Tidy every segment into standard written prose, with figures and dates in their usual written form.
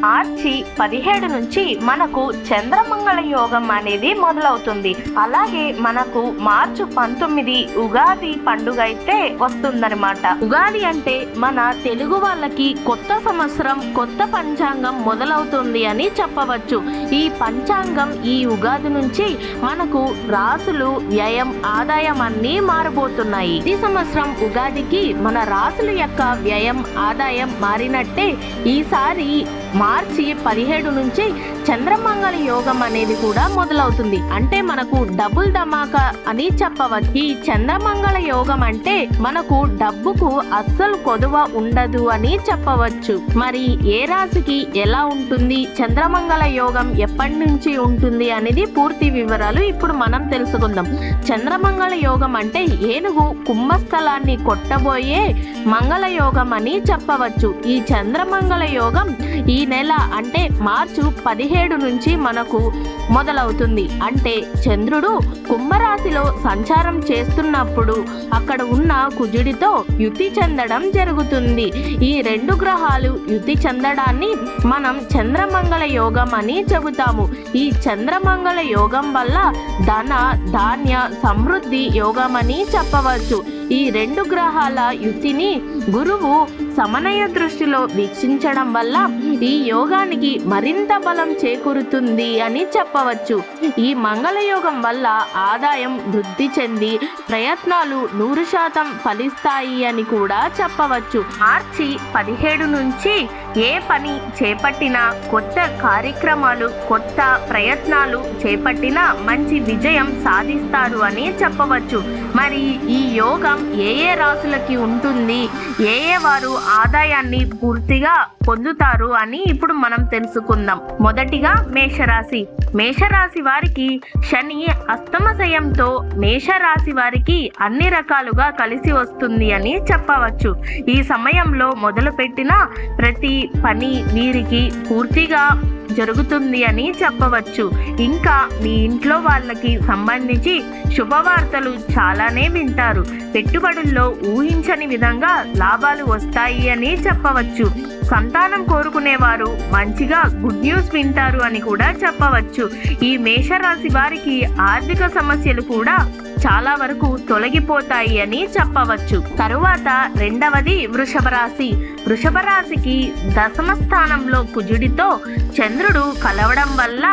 మార్చి 17 నుంచి మనకు చంద్రమంగళ యోగం అనేది మొదలవుతుంది. అలాగే మనకు మార్చి 19 ఉగాది పండుగ అయితే వస్తుందన్నమాట. ఉగాది అంటే మన తెలుగు వాళ్ళకి కొత్త సంవత్సరం, కొత్త పంచాంగం మొదలవుతుంది అని చెప్పవచ్చు. ఈ పంచాంగం ఈ ఉగాది నుంచి మనకు రాసులు, వ్యయం, ఆదాయం అన్నీ మారబోతున్నాయి. ఈ సంవత్సరం ఉగాదికి మన రాసుల యొక్క వ్యయం, ఆదాయం మారినట్టే ఈసారి మార్చి 17 నుంచి చంద్రమంగళ యోగం అనేది కూడా మొదలవుతుంది. అంటే మనకు డబుల్ ధమాకా అని చెప్పవచ్చు. ఈ చంద్రమంగళ యోగం అంటే మనకు డబ్బుకు అస్సలు కొదువ ఉండదు అని చెప్పవచ్చు. మరి ఏ రాశికి ఎలా ఉంటుంది, చంద్రమంగళ యోగం ఎప్పటి నుంచి ఉంటుంది అనేది పూర్తి వివరాలు ఇప్పుడు మనం తెలుసుకుందాం. చంద్రమంగళ యోగం అంటే ఏనుగు కుంభస్థలాన్ని కొట్టబోయే మంగళ యోగం అని చెప్పవచ్చు. ఈ చంద్రమంగళ యోగం ఈ నెల అంటే మార్చి 17 నుంచి మనకు మొదలవుతుంది. అంటే చంద్రుడు కుంభరాశిలో సంచారం చేస్తున్నప్పుడు అక్కడ ఉన్న కుజుడితో యుతి చెందడం జరుగుతుంది. ఈ రెండు గ్రహాలు యుతి చెందడాన్ని మనం చంద్రమంగళ యోగం అని చెబుతాము. ఈ చంద్రమంగళ యోగం వల్ల ధన, ధాన్య, సమృద్ధి యోగం అని చెప్పవచ్చు. ఈ రెండు గ్రహాల యుతిని గురువు సమన్వయ దృష్టిలో వీక్షించడం వల్ల ఈ యోగానికి మరింత బలం చేకూరుతుంది అని చెప్పవచ్చు. ఈ మంగళయోగం వల్ల ఆదాయం వృద్ధి చెంది ప్రయత్నాలు 100% ఫలిస్తాయి అని కూడా చెప్పవచ్చు. మార్చి 17 నుంచి ఏ పని చేపట్టినా, కొత్త కార్యక్రమాలు, కొత్త ప్రయత్నాలు చేపట్టినా మంచి విజయం సాధిస్తారు అని చెప్పవచ్చు. మరి ఈ యోగం ఏ ఏ రాశులకి ఉంటుంది, ఏ వారు ఆదాయాన్ని పూర్తిగా పొందుతారు అని ఇప్పుడు మనం తెలుసుకుందాం. మొదటిగా మేషరాశి. మేషరాశి వారికి శని అస్తమశయంతో మేషరాశి వారికి అన్ని రకాలుగా కలిసి వస్తుంది అని చెప్పవచ్చు. ఈ సమయంలో మొదలుపెట్టిన ప్రతి పని వీరికి పూర్తిగా జరుగుతుంది అని చెప్పవచ్చు. ఇంకా మీ ఇంట్లో వాళ్ళకి సంబంధించి శుభవార్తలు చాలానే వింటారు. పెట్టుబడుల్లో ఊహించని విధంగా లాభాలు వస్తాయి అని చెప్పవచ్చు. సంతానం కోరుకునేవారు మంచిగా గుడ్ న్యూస్ వింటారు అని కూడా చెప్పవచ్చు. ఈ మేషరాశి వారికి ఆర్థిక సమస్యలు కూడా చాలా వరకు తొలగిపోతాయి అని చెప్పవచ్చు. తరువాత రెండవది వృషభ రాశి. వృషభ రాశికి దశమ స్థానంలో కుజుడితో చంద్రుడు కలవడం వల్ల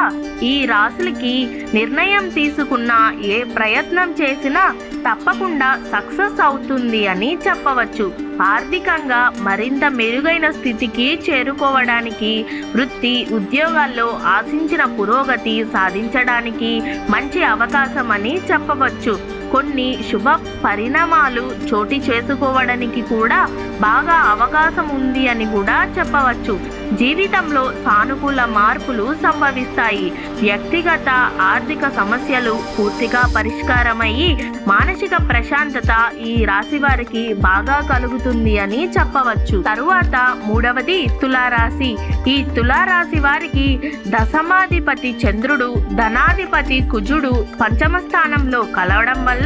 ఈ రాశులకి నిర్ణయం తీసుకున్న ఏ ప్రయత్నం చేసినా తప్పకుండా సక్సెస్ అవుతుంది అని చెప్పవచ్చు. ఆర్థికంగా మరింత మెరుగైన స్థితికి చేరుకోవడానికి, వృత్తి ఉద్యోగాల్లో ఆశించిన పురోగతి సాధించడానికి మంచి అవకాశం అని చెప్పవచ్చు. కొన్ని శుభ పరిణామాలు చోటు చేసుకోవడానికి కూడా బాగా అవకాశం ఉంది అని కూడా చెప్పవచ్చు. జీవితంలో సానుకూల మార్పులు సంభవిస్తాయి. వ్యక్తిగత ఆర్థిక సమస్యలు పూర్తిగా పరిష్కారమయ్యి మానసిక ప్రశాంతత ఈ రాశి వారికి బాగా కలుగుతుంది అని చెప్పవచ్చు. తరువాత మూడవది తులారాశి. ఈ తులారాశి వారికి దశమాధిపతి చంద్రుడు, ధనాధిపతి కుజుడు పంచమ స్థానంలో కలవడం వల్ల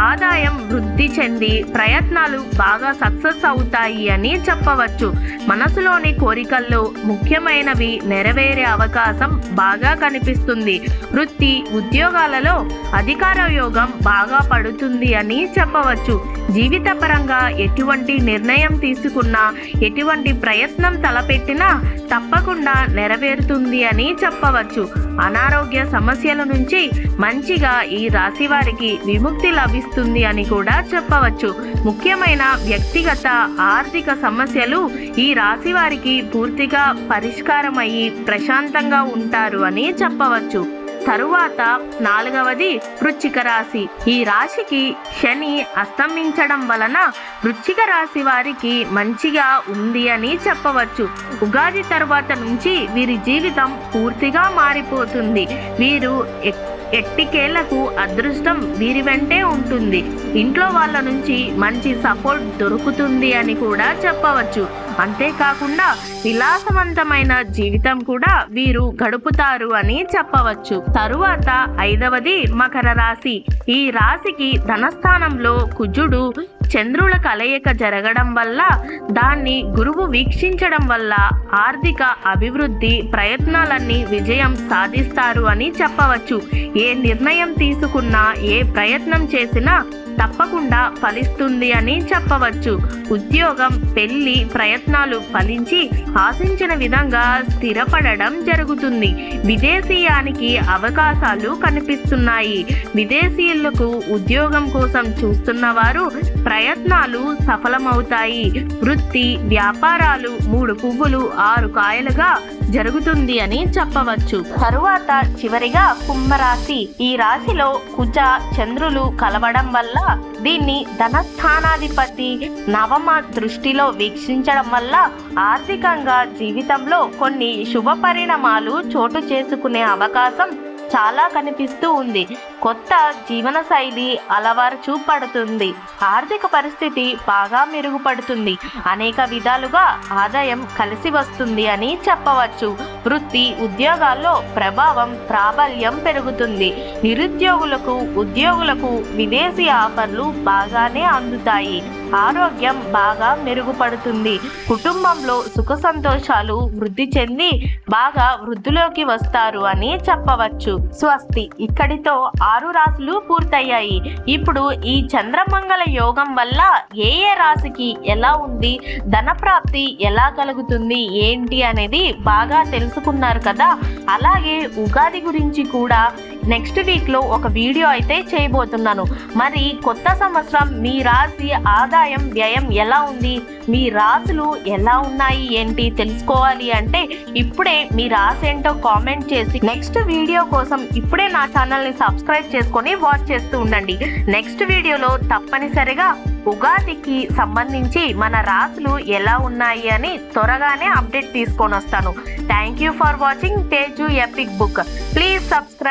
ఆదాయం వృద్ధి చెంది ప్రయత్నాలు బాగా సక్సెస్ అవుతాయి అని చెప్పవచ్చు. మనసులోని కోరికల్లో ముఖ్యమైనవి నెరవేరే అవకాశం బాగా కనిపిస్తుంది. వృత్తి ఉద్యోగాలలో అధికార యోగం బాగా పడుతుంది అని చెప్పవచ్చు. జీవితపరంగా ఎటువంటి నిర్ణయం తీసుకున్నా, ఎటువంటి ప్రయత్నం తలపెట్టినా తప్పకుండా నెరవేరుతుంది అని చెప్పవచ్చు. అనారోగ్య సమస్యల నుంచి మంచిగా ఈ రాశి వారికి విముక్తి లభిస్తుంది అని కూడా చెప్పవచ్చు. ముఖ్యమైన వ్యక్తిగత ఆర్థిక సమస్యలు ఈ రాశి వారికి పూర్తిగా పరిష్కారమయ్యి ప్రశాంతంగా ఉంటారు అని చెప్పవచ్చు. తరువాత నాలుగవది వృశ్చిక రాశి. ఈ రాశికి శని అస్తమించడం వలన వృశ్చిక రాశి వారికి మంచిగా ఉంది అని చెప్పవచ్చు. ఉగాది తర్వాత నుంచి వీరి జీవితం పూర్తిగా మారిపోతుంది. వీరు ఎట్టికేళ్లకు అదృష్టం వీరి వెంటే ఉంటుంది. ఇంట్లో వాళ్ళ నుంచి మంచి సపోర్ట్ దొరుకుతుంది అని కూడా చెప్పవచ్చు. అంతేకాకుండా విలాసవంతమైన జీవితం కూడా వీరు గడుపుతారు అని చెప్పవచ్చు. తరువాత ఐదవది మకర రాశి. ఈ రాశికి ధనస్థానంలో కుజుడు చంద్రుల కలయిక జరగడం వల్ల, దాన్ని గురువు వీక్షించడం వల్ల ఆర్థిక అభివృద్ధి ప్రయత్నాలన్నీ విజయం సాధిస్తారు అని చెప్పవచ్చు. ఏ నిర్ణయం తీసుకున్నా, ఏ ప్రయత్నం చేసినా తప్పకుండా ఫలిస్తుంది అని చెప్పవచ్చు. ఉద్యోగం, పెళ్లి ప్రయత్నాలు ఫలించి ఆశించిన విధంగా స్థిరపడడం జరుగుతుంది. విదేశీయానికి అవకాశాలు కనిపిస్తున్నాయి. విదేశీయులకు ఉద్యోగం కోసం చూస్తున్న వారు ప్రయత్నాలు సఫలమవుతాయి. వృత్తి, వ్యాపారాలు 3 పువ్వులు 6 కాయలుగా జరుగుతుంది అని చెప్పవచ్చు. తరువాత చివరిగా కుంభరాశి. ఈ రాశిలో కుజ, చంద్రులు కలవడం వల్ల, దీన్ని ధనస్థానాధిపతి నవమ దృష్టిలో వీక్షించడం వల్ల ఆర్థికంగా జీవితంలో కొన్ని శుభ పరిణామాలు చోటు చేసుకునే అవకాశం చాలా కనిపిస్తూ ఉంది. కొత్త జీవన శైలి అలవాటు పడుతుంది. ఆర్థిక పరిస్థితి బాగా మెరుగుపడుతుంది. అనేక విధాలుగా ఆదాయం కలిసి వస్తుంది అని చెప్పవచ్చు. వృత్తి, ఉద్యోగాల్లో ప్రభావం, ప్రాబల్యం పెరుగుతుంది. నిరుద్యోగులకు, ఉద్యోగులకు విదేశీ ఆఫర్లు బాగానే అందుతాయి. ఆరోగ్యం బాగా మెరుగుపడుతుంది. కుటుంబంలో సుఖ సంతోషాలు వృద్ధి చెంది బాగా వృద్ధిలోకి వస్తారు అని చెప్పవచ్చు. స్వస్తి. ఇక్కడితో 6 రాశులు పూర్తయ్యాయి. ఇప్పుడు ఈ చంద్రమంగళ యోగం వల్ల ఏ రాశికి ఎలా ఉంది, ధనప్రాప్తి ఎలా కలుగుతుంది, ఏంటి అనేది బాగా తెలుసుకున్నారు కదా. అలాగే ఉగాది గురించి కూడా నెక్స్ట్ వీక్ లో ఒక వీడియో అయితే చేయబోతున్నాను. మరి కొత్త సంవత్సరం మీ రాశి ఆదాయం, వ్యయం ఎలా ఉంది, మీ రాశులు ఎలా ఉన్నాయి, ఏంటి తెలుసుకోవాలి అంటే ఇప్పుడే మీ రాశి ఏంటో కామెంట్ చేసి నెక్స్ట్ వీడియో కోసం ఇప్పుడే నా ఛానల్ ని సబ్స్క్రైబ్ చేసుకొని వాచ్ చేస్తూ ఉండండి. నెక్స్ట్ వీడియోలో తప్పనిసరిగా ఉగాదికి సంబంధించి మన రాశులు ఎలా ఉన్నాయి అని త్వరగానే అప్డేట్ తీసుకొని వస్తాను. Thank you for watching Teju epic book. Please subscribe.